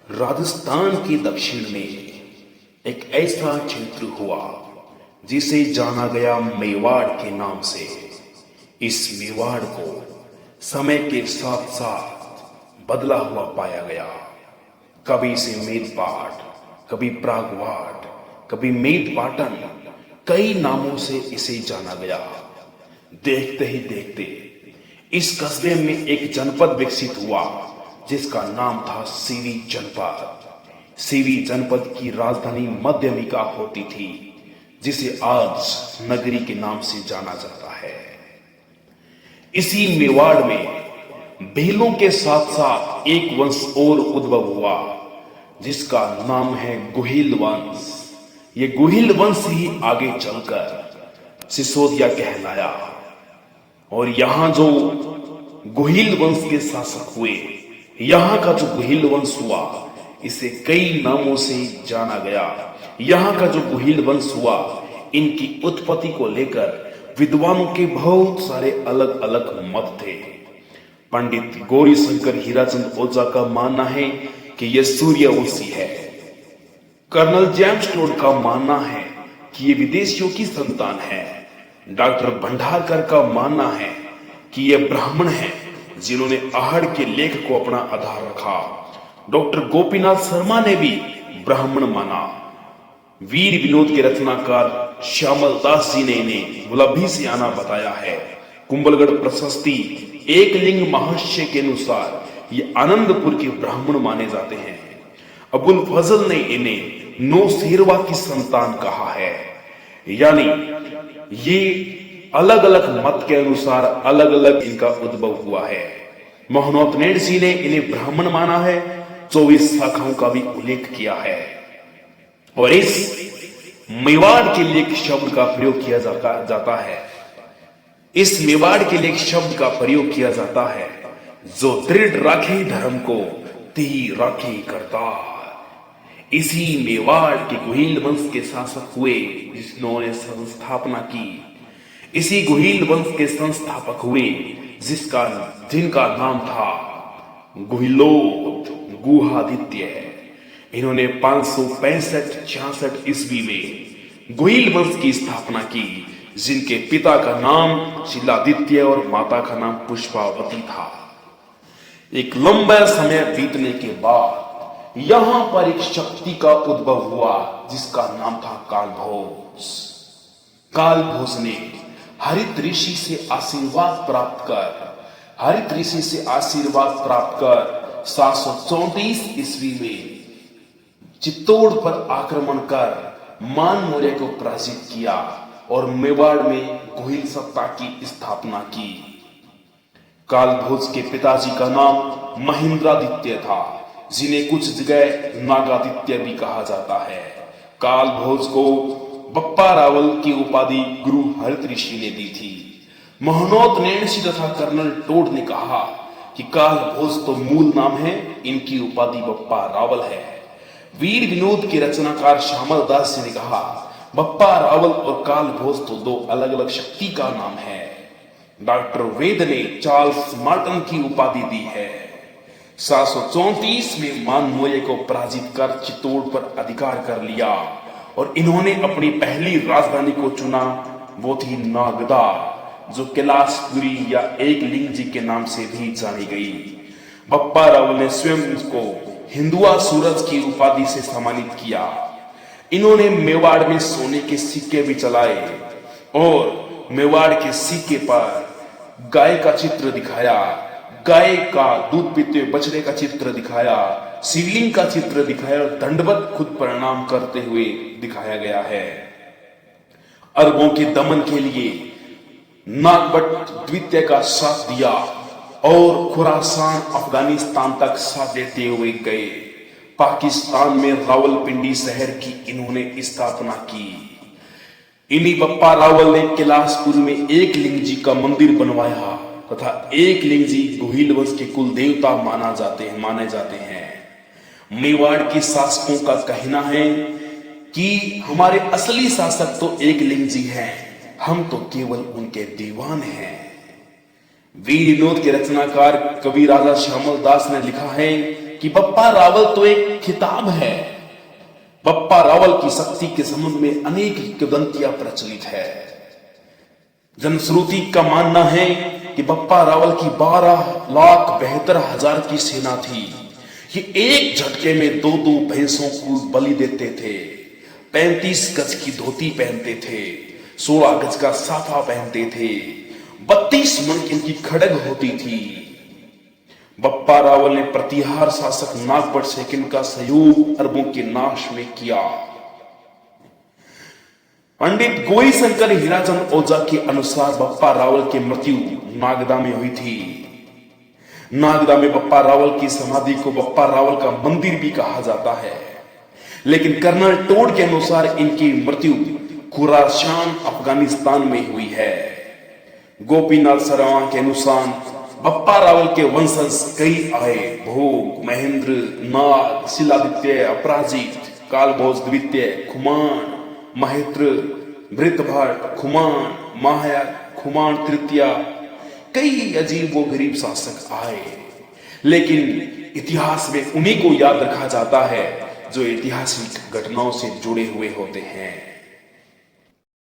राजस्थान के दक्षिण में एक ऐसा क्षेत्र हुआ जिसे जाना गया मेवाड़ के नाम से। इस मेवाड़ को समय के साथ साथ बदला हुआ पाया गया। कभी इसे मेदपाट, कभी प्रागवाट, कभी मेदपाटन, कई नामों से इसे जाना गया। देखते ही देखते इस कस्बे में एक जनपद विकसित हुआ जिसका नाम था सीवी जनपद। सीवी जनपद की राजधानी मध्यमिका होती थी, जिसे आज नगरी के नाम से जाना जाता है। इसी मेवाड़ में भीलों के साथ साथ एक वंश और उद्भव हुआ जिसका नाम है गुहिल वंश। ये गुहिल वंश ही आगे चलकर सिसोदिया कहलाया। और यहां जो गुहिल वंश के शासक हुए, यहां का जो गुहिल वंश हुआ, इसे कई नामों से जाना गया। यहां का जो गुहिल वंश हुआ, इनकी उत्पत्ति को लेकर विद्वानों के बहुत सारे अलग अलग मत थे। पंडित गौरी शंकर हीराचंद ओझा का मानना है कि यह सूर्यवंशी है। कर्नल जेम्स टोड का मानना है कि ये विदेशियों की संतान है। डॉक्टर भंडारकर का मानना है कि ये ब्राह्मण हैं जिन्होंने आहड़ के लेख को अपना आधार रखा। डॉक्टर गोपीनाथ शर्मा ने भी ब्राह्मण माना। वीर विनोद के रचनाकार श्यामल दास जी ने इन्हें मुलभी से आना बताया है। कुंभलगढ़ प्रशस्ति एक लिंग महाशय के अनुसार ये आनंदपुर के ब्राह्मण माने जाते हैं। अबुल फजल ने इन्हें नौशेरवा की संतान कहा है। यानी ये अलग अलग मत के अनुसार अलग अलग इनका उद्भव हुआ है। मोहनोत नेडसी ने इन्हें ब्राह्मण माना है। 24 शाखाओं का भी उल्लेख किया है। और इस मेवाड़ के लेख शब्द का प्रयोग किया जाता है। इस मेवाड़ के लेख शब्द का प्रयोग किया जाता है जो दृढ़ राखे धर्म को ती राखी करता। इसी मेवाड़ के गुहिल वंश के शासक हुए जिन्होंने संस्थापना की। इसी गुहिल वंश के संस्थापक हुए जिनका नाम था गुहिलोत गुहादित्य। इन्होंने 565-66 ईस्वी में गुहिल वंश की स्थापना की, जिनके पिता का नाम शिलादित्य और माता का नाम पुष्पावती था। एक लंबा समय बीतने के बाद यहां पर एक शक्ति का उद्भव हुआ जिसका नाम था कालभोज। कालभोज ने हरित ऋषि से आशीर्वाद प्राप्त कर 734 ईस्वी में चित्तौड़ पर आक्रमण कर मान मौर्य को पराजित किया और मेवाड़ में गुहिल सत्ता की स्थापना की। कालभोज के पिताजी का नाम महेंद्रादित्य था, जिन्हें कुछ जगह नागादित्य भी कहा जाता है। कालभोज को बप्पा रावल की उपाधि गुरु हरित ऋषि ने दी थी। मोहनोत नेडसी तथा कर्नल टोड ने कहा कि कालभोज तो मूल नाम है, इनकी उपाधि बप्पा रावल है। वीर विनोद के रचनाकार श्यामल दास ने कहा बप्पा रावल और कालभोज तो दो अलग अलग शक्ति का नाम है। डॉक्टर वेद ने चार्ल्स मार्टन की उपाधि दी है। 734 में मान मौर्य को पराजित कर चित्तौड़ पर अधिकार कर लिया और इन्होंने अपनी पहली राजधानी को चुना। वो थी नागदा, जो कैलाशपुरी या एक लिंग जी के नाम से भी जानी गई। बप्पा रावल ने स्वयं को हिंदुआ सूरज की उपाधि से सम्मानित किया। इन्होंने मेवाड़ में सोने के सिक्के भी चलाए और मेवाड़ के सिक्के पर गाय का चित्र दिखाया, गाय का दूध पीते बछड़े का चित्र दिखाया, शिवलिंग का चित्र दिखाया और दंडवत खुद प्रणाम करते हुए दिखाया गया है। अरबों के दमन के लिए नागभट्ट द्वितीय का साथ दिया और खुरासान अफगानिस्तान तक साथ देते हुए गए। पाकिस्तान में रावलपिंडी शहर की इन्होंने स्थापना की। इन्हीं बप्पा रावल ने कैलाशपुर में एक लिंग जी का मंदिर बनवाया तथा एक लिंग जी गुहिल वंश के कुल देवता माने जाते हैं। मेवाड़ के शासकों का कहना है कि हमारे असली शासक तो एक लिंग जी हैं, हम तो केवल उनके दीवान हैं। वीर विनोद के रचनाकार कवि राजा श्यामल दास ने लिखा है कि बप्पा रावल तो एक खिताब है। बप्पा रावल की शक्ति के संबंध में अनेक किंवदंतियां प्रचलित है। जनश्रुति का मानना है कि बप्पा रावल की 12,72,000 की सेना थी। ये एक झटके में 2-2 भैंसों को बलि देते थे, 35 गज की धोती पहनते थे, 16 गज का साफा पहनते थे, 32 मन की इनकी खड़ग होती थी। बप्पा रावल ने प्रतिहार शासक नागभट्ट सेकंड का सहयोग अरबों के नाश में किया। पंडित गोई शंकर हीराचंद ओझा के अनुसार बप्पा रावल की मृत्यु नागदा में हुई थी। नागदा में बप्पा रावल की समाधि को बप्पा रावल का मंदिर भी कहा जाता है, लेकिन कर्नल टोड के अनुसार इनकी मृत्यु खुरासान अफगानिस्तान में हुई है। गोपीनाथ सरवा के अनुसार बप्पा रावल के वंशज कई आए। भोग, महेंद्र, नाग, शिलादित्य, अपराजित, कालभोज द्वितीय, खुमान, महेत्र, भृतभट्ट, खुमान, माहयाक, खुमान तृतीया, कई अजीब व गरीब शासक आए, लेकिन इतिहास में उन्हीं को याद रखा जाता है जो ऐतिहासिक घटनाओं से जुड़े हुए होते हैं।